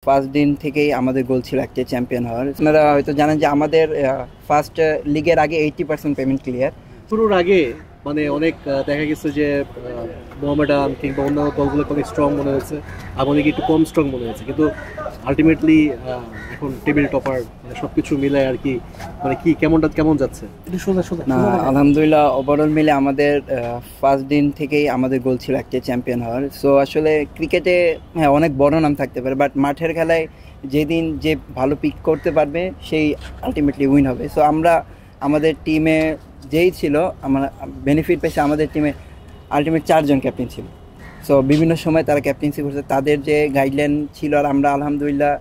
First দিন থেকেই আমাদের গোল ছিল একটা চ্যাম্পিয়ন হওয়ার। আপনারা হয়তো জানেন যে আমাদের ফার্স্ট লিগের আগে 80% পেমেন্ট ক্লিয়ার। শুরুর আগে মানে অনেক দেখা গেছে যে মোহামেডান কিংবা অন্যান্য দলগুলো অনেক স্ট্রং মনে হয়েছে, আমাদের একটু কম স্ট্রং মনে হয়েছে, কিন্তু আলটিমেটলি এখন টেবিল টপার মানে সবকিছু মিলে আর কি, মানে কি কেমন যাচ্ছে একটু সোজা সোজা না, আলহামদুলিল্লাহ ওভারঅল মিলে আমাদের ফার্স্ট দিন থেকেই আমাদের গোল ছিল একটা চ্যাম্পিয়ন হওয়ার। সো আসলে ক্রিকেটে হ্যাঁ অনেক বড় নাম থাকতে পারে, বাট মাঠের খেলায় যেদিন যে ভালো পিক করতে পারবে সেই আলটিমেটলি উইন হবে। সো আমরা আমাদের টিমে যেই ছিল আমরা বেনিফিট পেয়েছে, আমাদের টিমে আলটিমেট 4 জন ক্যাপ্টেন ছিল। সো বিভিন্ন সময় তারা ক্যাপ্টেন্সি করছে, তাদের যে গাইডলাইন ছিল, আর আমরা আলহামদুলিল্লাহ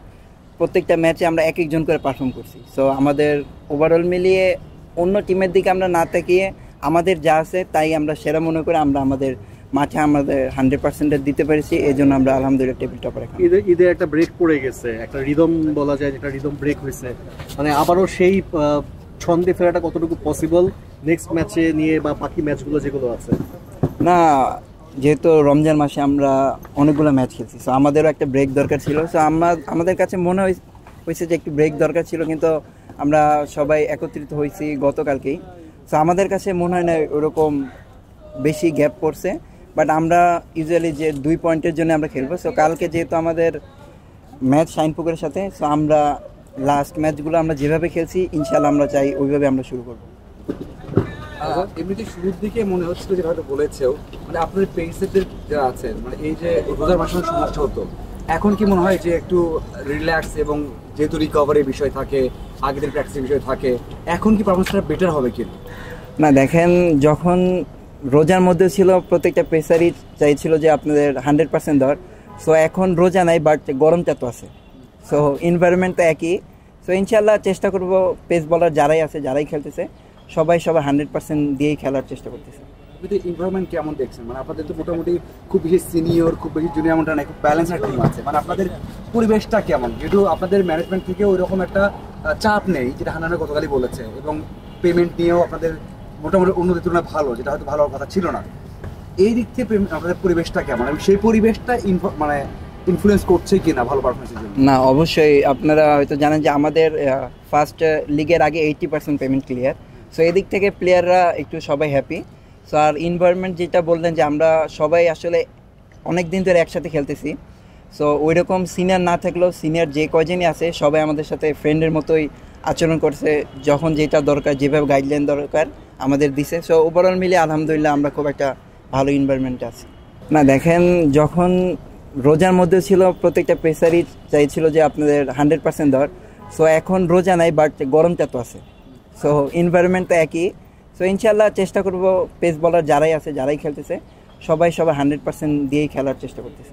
প্রত্যেকটা ম্যাচে আমরা এক একজন করে পারফর্ম করছি। সো আমাদের ওভারঅল মিলিয়ে অন্য টিমের দিকে আমরা না তাকিয়ে আমাদের যা আছে তাই আমরা সেরা মনে করে আমরা আমাদের মাঠে আমাদের 100% দিতে পেরেছি, এই জন্য আমরা আলহামদুলিল্লাহ টেবিল টপার। এখন ঈদে একটা ব্রেক পড়ে গেছে, একটা রিদম বলা যায়, যেটা রিদম ব্রেক হয়েছে, মানে আবারও সেই ছন্দে ফেরাটা কতটুকু পসিবল নেক্সট ম্যাচে নিয়ে বা বাকি ম্যাচগুলো যেগুলো আছে? না, যেহেতু রমজান মাসে আমরা অনেকগুলো ম্যাচ খেলছি, সো আমাদেরও একটা ব্রেক দরকার ছিল। সো আমাদের কাছে মনে হয়েছে যে একটু ব্রেক দরকার ছিল, কিন্তু আমরা সবাই একত্রিত হয়েছি গতকালকেই। সো আমাদের কাছে মনে হয় না ওরকম বেশি গ্যাপ পড়ছে, বাট আমরা ইউজুয়ালি যে 2 পয়েন্টের জন্য আমরা খেলবো। সো কালকে যেহেতু আমাদের ম্যাচ শাইনপুকুরের সাথে, সো আমরা লাস্ট ম্যাচগুলো আমরা যেভাবে খেলছি ইনশাল্লাহ আমরা চাই ওইভাবে আমরা শুরু করবো। এমনিতে শুরুর দিকে মনে হচ্ছিল, যেটা হয়তো বলেছেও, মানে আপনাদের পেসারদের যারা আছেন, মানে এই যে রোজার মাসে সমস্যা হতো, এখন কি মনে হয় যে একটু রিল্যাক্স এবং যেহেতু রিকভারির বিষয় থাকে, আগের দিন প্র্যাকটিসের বিষয় থাকে, এখন কি পারফরমেন্সটা বেটার হবে কি না? দেখেন, যখন রোজার মধ্যে ছিল প্রত্যেকটা পেসারই চাইছিল যে আপনাদের 100% দেওয়ার। সো এখন রোজা নাই, বাট গরমটা তো আছে, সো এনভায়রনমেন্ট তো একই। সো ইনশাল্লাহ চেষ্টা করব পেস বলার যারাই আছে, যারাই খেলতেছে সবাই 100% দিয়েই খেলার চেষ্টা করতেছে। এনভায়রনমেন্ট কেমন দেখছেন? মানে আপনাদের তো মোটামুটি খুব বেশি সিনিয়র, খুব বেশি জুনিয়র এমনটা নাই, খুব ব্যালেন্স একটা টিম আছে। মানে আপনাদের পরিবেশটা কেমন? যেহেতু আপনাদের ম্যানেজমেন্ট থেকে ওই রকম একটা চাপ নেই, যেটা হান্নান গতকালই বলেছে, এবং পেমেন্ট নিয়েও আপনাদের মোটামুটি অন্যদের তুলনায় ভালো, যেটা হয়তো ভালো কথা ছিল না। এই দিক থেকে আপনাদের পরিবেশটা কেমন, এবং সেই পরিবেশটা মানে ইনফ্লুয়েন্স করছে কি না ভালো পারফরমেন্সের জন্য? না, অবশ্যই। আপনারা হয়তো জানেন যে আমাদের ফার্স্ট লিগের আগে 80% পেমেন্ট ক্লিয়ার। সো এদিক থেকে প্লেয়াররা একটু সবাই হ্যাপি। সো আর এনভায়রনমেন্ট যেটা বললেন যে আমরা সবাই আসলে অনেক দিন ধরে একসাথে খেলতেছি, সো ওই রকম সিনিয়র না থাকলেও সিনিয়র যে কয়জনই আছে সবাই আমাদের সাথে ফ্রেন্ডের মতোই আচরণ করছে, যখন যেটা দরকার যেভাবে গাইডলাইন দরকার আমাদের দিছে। সো ওভারঅল মিলে আলহামদুলিল্লাহ আমরা খুব একটা ভালো এনভায়রনমেন্টে আছি। না, দেখেন, যখন রোজার মধ্যে ছিল প্রত্যেকটা পেসারই চাইছিল যে আপনাদের 100% দেওয়ার। সো এখন রোজা নাই, বাট গরমটা তো আছে, সো এনভায়রনমেন্ট তো একই। সো ইনশাল্লাহ চেষ্টা করব পেস বলার যারাই আছে, যারাই খেলতেছে সবাই 100% দিয়েই খেলার চেষ্টা করতেছে।